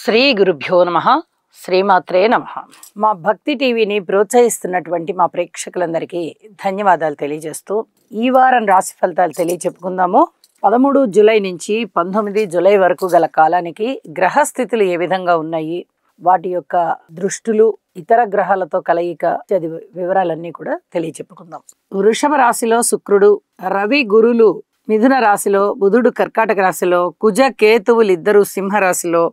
శ్రీ గురుభ్యో నమః. శ్రీమాత్రే నమః. మా భక్తి టీవీని ప్రోత్సహిస్తున్నటువంటి మా ప్రేక్షకులందరికీ ధన్యవాదాలు తెలియజేస్తూ ఈ వారం రాశి ఫలితాలు తెలియచెప్పుకుందాము. 13 జూలై నుంచి 19 జూలై వరకు గల కాలానికి గ్రహస్థితులు ఏ విధంగా ఉన్నాయి, వాటి యొక్క దృష్టులు, ఇతర గ్రహాలతో కలయిక వివరాలన్నీ కూడా తెలియచెప్పుకుందాం. వృషభ రాశిలో శుక్రుడు, రవి గురులు మిథున రాశిలో, బుధుడు కర్కాటక రాశిలో, కుజ కేతువులు ఇద్దరు సింహరాశిలో,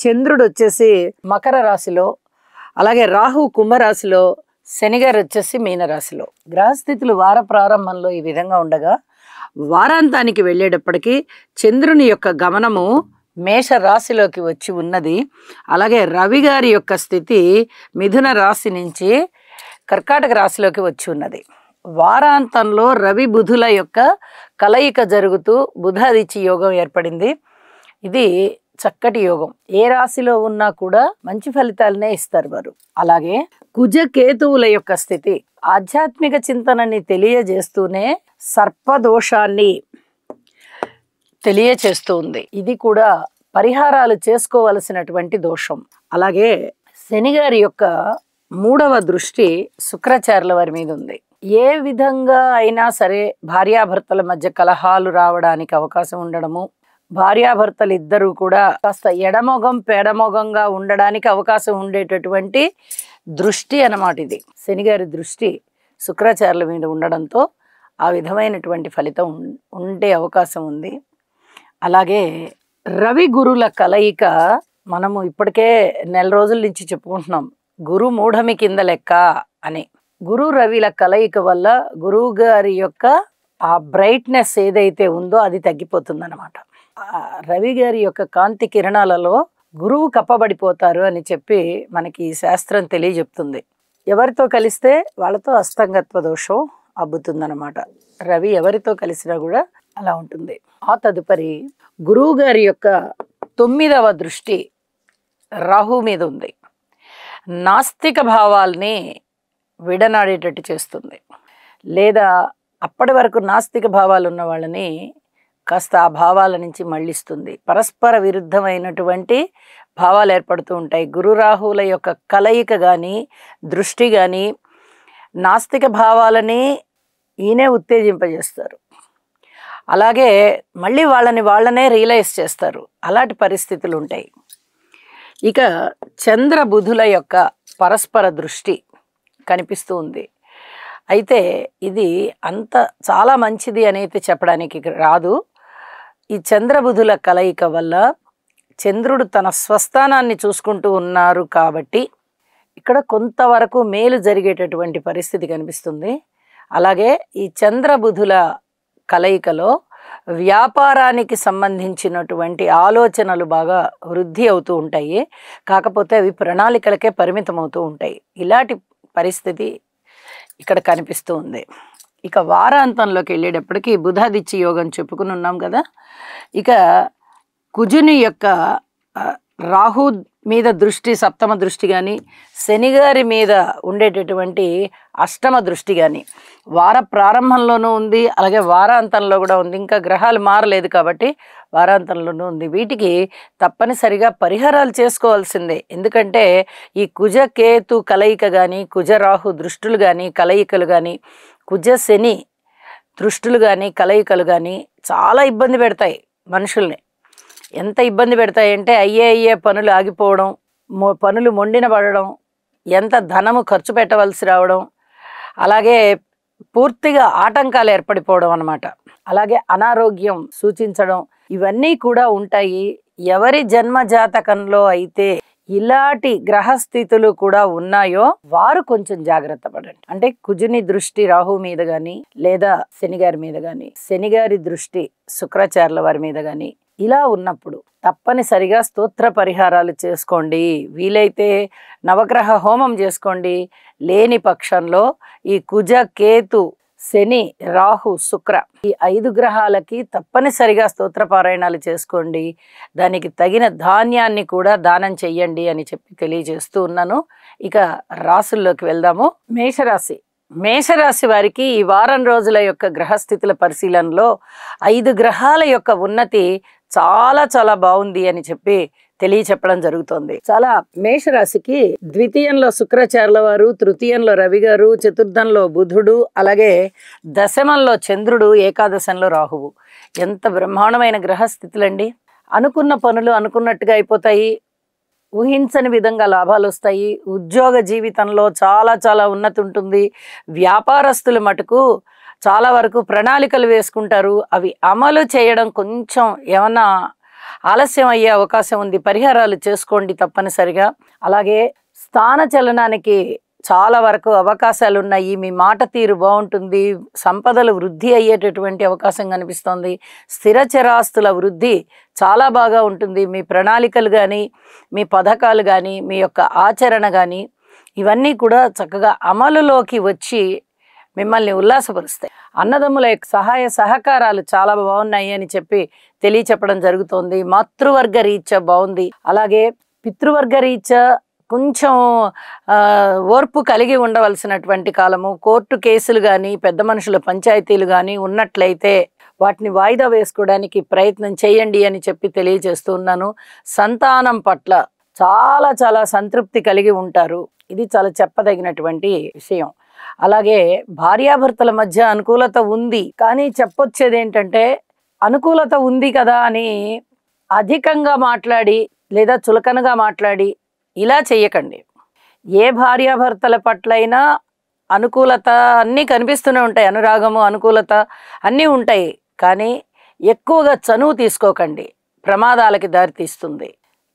చంద్రుడు వచ్చేసి మకర రాశిలో, అలాగే రాహు కుంభరాశిలో, శనిగారు వచ్చేసి మీనరాశిలో. గ్రహస్థితులు వార ప్రారంభంలో ఈ విధంగా ఉండగా వారాంతానికి వెళ్ళేటప్పటికీ చంద్రుని యొక్క గమనము మేష రాశిలోకి వచ్చి ఉన్నది. అలాగే రవి గారి యొక్క స్థితి మిథున రాశి నుంచి కర్కాటక రాశిలోకి వచ్చి ఉన్నది. వారాంతంలో రవి బుధుల యొక్క కలయిక జరుగుతూ బుధాదిత్య యోగం ఏర్పడింది. ఇది చక్కటి యోగం. ఏ రాశిలో ఉన్నా కూడా మంచి ఫలితాలనే ఇస్తారు వారు. అలాగే కుజ కేతువుల యొక్క స్థితి ఆధ్యాత్మిక చింతనని తెలియజేస్తూనే సర్పదోషాన్ని తెలియచేస్తూ ఉంది. ఇది కూడా పరిహారాలు చేసుకోవలసినటువంటి దోషం. అలాగే శనిగారి యొక్క 3వ దృష్టి శుక్రాచార్యుల వారి మీద ఉంది. ఏ విధంగా అయినా సరే భార్యాభర్తల మధ్య కలహాలు రావడానికి అవకాశం ఉండడము, భార్యాభర్తలు ఇద్దరు కూడా కాస్త ఎడమొగం పెడమొగంగా ఉండడానికి అవకాశం ఉండేటటువంటి దృష్టి అన్నమాట ఇది. శనిగారి దృష్టి శుక్రాచార్యుల మీద ఉండడంతో ఆ విధమైనటువంటి ఫలితం ఉండే అవకాశం ఉంది. అలాగే రవి గురుల కలయిక మనము ఇప్పటికే నెల రోజుల నుంచి చెప్పుకుంటున్నాం. గురు మూఢమి కింద లెక్క అని. గురు రవిల కలయిక వల్ల గురువు గారి యొక్క ఆ బ్రైట్నెస్ ఏదైతే ఉందో అది తగ్గిపోతుంది అన్నమాట. రవి గారి యొక్క కాంతి కిరణాలలో గురువు కప్పబడిపోతారు అని చెప్పి మనకి ఈ శాస్త్రం తెలియజెప్తుంది. ఎవరితో కలిస్తే వాళ్ళతో అస్తంగత్వ దోషం అబ్బుతుందన్నమాట. రవి ఎవరితో కలిసినా కూడా అలా ఉంటుంది. ఆ తదుపరి గురువు గారి యొక్క 9వ దృష్టి రాహు మీద ఉంది. నాస్తిక భావాల్ని విడనాడేటట్టు చేస్తుంది, లేదా అప్పటి వరకు నాస్తిక భావాలు ఉన్న వాళ్ళని కాస్త ఆ భావాల నుంచి మళ్ళిస్తుంది. పరస్పర విరుద్ధమైనటువంటి భావాలు ఏర్పడుతూ ఉంటాయి. గురు రాహువుల యొక్క కలయిక కానీ దృష్టి కానీ నాస్తిక భావాలని ఈయనే ఉత్తేజింపజేస్తారు. అలాగే మళ్ళీ వాళ్ళనే రియలైజ్ చేస్తారు. అలాంటి పరిస్థితులు ఉంటాయి. ఇక చంద్ర బుధుల యొక్క పరస్పర దృష్టి కనిపిస్తూ ఉంది. అయితే ఇది చాలా మంచిది అనేది చెప్పడానికి రాదు. ఈ చంద్రబుధుల కలయిక వల్ల చంద్రుడు తన స్వస్థానాన్ని చూసుకుంటూ ఉన్నారు కాబట్టి ఇక్కడ కొంతవరకు మేలు జరిగేటటువంటి పరిస్థితి కనిపిస్తుంది. అలాగే ఈ చంద్రబుధుల కలయికలో వ్యాపారానికి సంబంధించినటువంటి ఆలోచనలు బాగా వృద్ధి అవుతూ ఉంటాయి. కాకపోతే అవి ప్రణాళికలకే పరిమితం అవుతూ ఉంటాయి. ఇలాంటి పరిస్థితి ఇక్కడ కనిపిస్తూ ఉంది. ఇక వారాంతంలోకి వెళ్ళేటప్పటికి బుధాదిత్య యోగం చెప్పుకుని ఉన్నాం కదా. ఇక కుజుని యొక్క రాహు మీద దృష్టి 7వ దృష్టి కానీ, శనిగారి మీద ఉండేటటువంటి 8వ దృష్టి కానీ వార ప్రారంభంలోనూ ఉంది, అలాగే వారాంతంలో కూడా ఉంది. ఇంకా గ్రహాలు మారలేదు కాబట్టి వారాంతంలోనూ ఉంది. వీటికి తప్పనిసరిగా పరిహారాలు చేసుకోవాల్సిందే. ఎందుకంటే ఈ కుజ కేతు కలయిక కానీ, కుజ రాహు దృష్టులు కానీ కలయికలు కానీ, కుజ శని దృష్టులు కానీ కలయికలు కానీ చాలా ఇబ్బంది పెడతాయి మనుషుల్ని. ఎంత ఇబ్బంది పెడతాయంటే అయ్యే పనులు ఆగిపోవడం, పనులు మొండిన పడడం, ఎంత ధనము ఖర్చు పెట్టవలసి రావడం, అలాగే పూర్తిగా ఆటంకాలు ఏర్పడిపోవడం అన్నమాట. అలాగే అనారోగ్యం సూచించడం, ఇవన్నీ కూడా ఉంటాయి. ఎవరి జన్మ జాతకంలో అయితే ఇలాంటి గ్రహస్థితులు కూడా ఉన్నాయో వారు కొంచెం జాగ్రత్త పడండి. అంటే కుజుని దృష్టి రాహు మీద కానీ, లేదా శనిగారి మీద కానీ, శనిగారి దృష్టి శుక్రాచార్యుల వారి మీద కానీ ఇలా ఉన్నప్పుడు తప్పనిసరిగా స్తోత్ర పరిహారాలు చేసుకోండి. వీలైతే నవగ్రహ హోమం చేసుకోండి. లేని పక్షంలో ఈ కుజ కేతు శని రాహు శుక్ర ఈ 5 గ్రహాలకి తప్పనిసరిగా స్తోత్ర పారాయణాలు చేసుకోండి. దానికి తగిన ధాన్యాన్ని కూడా దానం చెయ్యండి అని చెప్పి తెలియజేస్తూ ఉన్నాను. ఇక రాసుల్లోకి వెళ్దాము. మేషరాశి వారికి ఈ వారం రోజుల యొక్క గ్రహస్థితుల పరిశీలనలో 5 గ్రహాల యొక్క ఉన్నతి చాలా చాలా బాగుంది అని చెప్పి తెలియచెప్పడం జరుగుతోంది. చాలా మేషరాశికి ద్వితీయంలో శుక్రాచార్యుల వారు, తృతీయంలో రవి గారు, చతుర్థంలో బుధుడు, అలాగే దశమంలో చంద్రుడు, ఏకాదశంలో రాహువు. ఎంత బ్రహ్మాండమైన గ్రహస్థితులండి. అనుకున్న పనులు అనుకున్నట్టుగా అయిపోతాయి. ఊహించని విధంగా లాభాలు వస్తాయి. ఉద్యోగ జీవితంలో చాలా చాలా ఉన్నతి ఉంటుంది. వ్యాపారస్తుల మటుకు చాలా వరకు ప్రణాళికలు వేసుకుంటారు. అవి అమలు చేయడం కొంచెం ఏమన్నా ఆలస్యం అయ్యే అవకాశం ఉంది. పరిహారాలు చేసుకోండి తప్పనిసరిగా. అలాగే స్థాన చలనానికి చాలా వరకు అవకాశాలు ఉన్నాయి. మీ మాట తీరు బాగుంటుంది. సంపదలు వృద్ధి అయ్యేటటువంటి అవకాశం కనిపిస్తుంది. స్థిర చరాస్తుల వృద్ధి చాలా బాగా ఉంటుంది. మీ ప్రణాళికలు కానీ, మీ పథకాలు కానీ, మీ యొక్క ఆచరణ కానీ ఇవన్నీ కూడా చక్కగా అమలులోకి వచ్చి మిమ్మల్ని ఉల్లాసపరుస్తాయి. అన్నదమ్ముల యొక్క సహాయ సహకారాలు చాలా బాగున్నాయి అని చెప్పి తెలియచెప్పడం జరుగుతోంది. మాతృవర్గ రీత్యా బాగుంది. అలాగే పితృవర్గ రీత్యా కొంచెం ఓర్పు కలిగి ఉండవలసినటువంటి కాలము. కోర్టు కేసులు కానీ, పెద్ద మనుషుల పంచాయతీలు కానీ ఉన్నట్లయితే వాటిని వాయిదా వేసుకోవడానికి ప్రయత్నం చేయండి అని చెప్పి తెలియజేస్తూ ఉన్నాను. సంతానం పట్ల చాలా చాలా సంతృప్తి కలిగి ఉంటారు. ఇది చాలా చెప్పదగినటువంటి విషయం. అలాగే భార్యాభర్తల మధ్య అనుకూలత ఉంది. కానీ చెప్పొచ్చేది ఏంటంటే, అనుకూలత ఉంది కదా అని అధికంగా మాట్లాడి లేదా చులకనగా మాట్లాడి ఇలా చెయ్యకండి. ఏ భార్యాభర్తల పట్లైనా అనుకూలత అన్నీ కనిపిస్తూనే ఉంటాయి. అనురాగము, అనుకూలత అన్నీ ఉంటాయి. కానీ ఎక్కువగా చనువు తీసుకోకండి, ప్రమాదాలకి దారితీస్తుంది.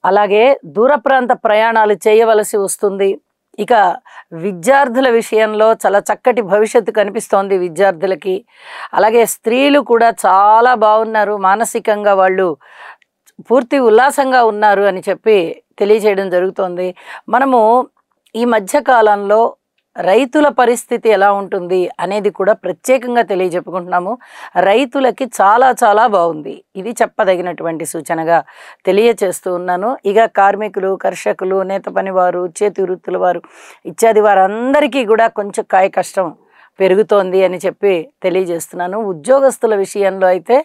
అలాగే దూర ప్రాంత ప్రయాణాలు చేయవలసి వస్తుంది. ఇక విద్యార్థుల విషయంలో చాలా చక్కటి భవిష్యత్తు కనిపిస్తోంది విద్యార్థులకి. అలాగే స్త్రీలు కూడా చాలా బాగున్నారు. మానసికంగా వాళ్ళు పూర్తి ఉల్లాసంగా ఉన్నారు అని చెప్పి తెలియచేయడం జరుగుతోంది. మనము ఈ మధ్యకాలంలో రైతుల పరిస్థితి ఎలా ఉంటుంది అనేది కూడా ప్రత్యేకంగా తెలియజెప్పుకుంటున్నాము. రైతులకి చాలా చాలా బాగుంది. ఇది చెప్పదగినటువంటి సూచనగా తెలియచేస్తూ ఉన్నాను. ఇక కార్మికులు, కర్షకులు, నేత పనివారు, చేతి వృత్తుల వారు ఇత్యాది వారందరికీ కూడా కొంచెం కాయ కష్టం పెరుగుతోంది అని చెప్పి తెలియజేస్తున్నాను. ఉద్యోగస్తుల విషయంలో అయితే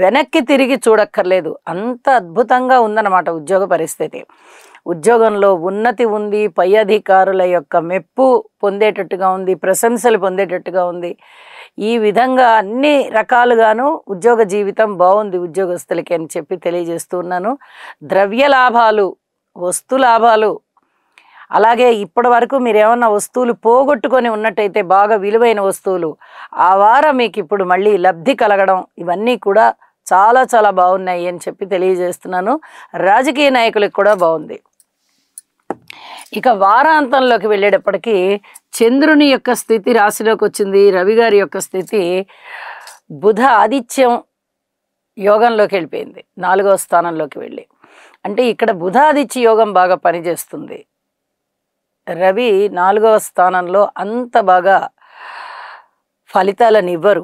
వెనక్కి తిరిగి చూడక్కర్లేదు. అంత అద్భుతంగా ఉందన్నమాట ఉద్యోగ పరిస్థితి. ఉద్యోగంలో ఉన్నతి ఉంది. పై అధికారుల యొక్క మెప్పు పొందేటట్టుగా ఉంది. ప్రశంసలు పొందేటట్టుగా ఉంది. ఈ విధంగా అన్ని రకాలుగాను ఉద్యోగ జీవితం బాగుంది ఉద్యోగస్తులకి అని చెప్పి తెలియజేస్తూ ఉన్నాను. ద్రవ్య లాభాలు, వస్తు లాభాలు, అలాగే ఇప్పటి వరకు మీరు ఏమన్నా వస్తువులు పోగొట్టుకొని ఉన్నట్టయితే బాగా విలువైన వస్తువులు, ఆ వారం మీకు ఇప్పుడు మళ్ళీ లబ్ధి కలగడం, ఇవన్నీ కూడా చాలా చాలా బాగున్నాయి అని చెప్పి తెలియజేస్తున్నాను. రాజకీయ నాయకులకు కూడా బాగుంది. ఇక వారాంతంలోకి వెళ్ళేటప్పటికీ చంద్రుని యొక్క స్థితి రాశిలోకి వచ్చింది. రవి గారి యొక్క స్థితి బుధ ఆదిత్యం యోగంలోకి వెళ్ళిపోయింది, 4వ స్థానంలోకి వెళ్ళి. అంటే ఇక్కడ బుధాదిత్య యోగం బాగా పనిచేస్తుంది. రవి 4వ స్థానంలో అంత బాగా ఫలితాలను ఇవ్వరు.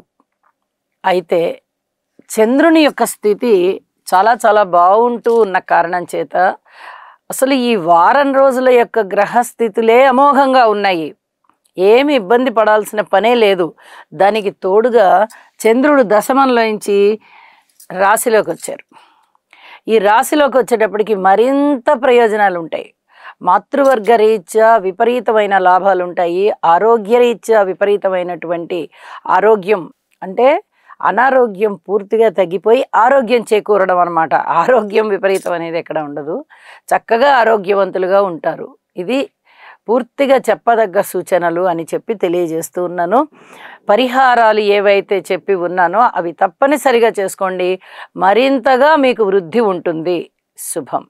అయితే చంద్రుని యొక్క స్థితి చాలా చాలా బాగుంటూ ఉన్న కారణం చేత అసలు ఈ వారం రోజుల యొక్క గ్రహస్థితులే అమోఘంగా ఉన్నాయి. ఏమి ఇబ్బంది పడాల్సిన పనే లేదు. దానికి తోడుగా చంద్రుడు దశమంలోంచి రాశిలోకి వచ్చారు. ఈ రాశిలోకి వచ్చేటప్పటికి మరింత ప్రయోజనాలు ఉంటాయి. మాతృవర్గ రీత్యా విపరీతమైన లాభాలు ఉంటాయి. ఆరోగ్యరీత్యా విపరీతమైనటువంటి ఆరోగ్యం, అంటే అనారోగ్యం పూర్తిగా తగ్గిపోయి ఆరోగ్యం చేకూరడం అన్నమాట. ఆరోగ్యం విపరీతం అనేది ఎక్కడ ఉండదు. చక్కగా ఆరోగ్యవంతులుగా ఉంటారు. ఇది పూర్తిగా చెప్పదగ్గ సూచనలు అని చెప్పి తెలియజేస్తూ ఉన్నాను. పరిహారాలు ఏవైతే చెప్పి ఉన్నానో అవి తప్పనిసరిగా చేసుకోండి. మరింతగా మీకు వృద్ధి ఉంటుంది. శుభం.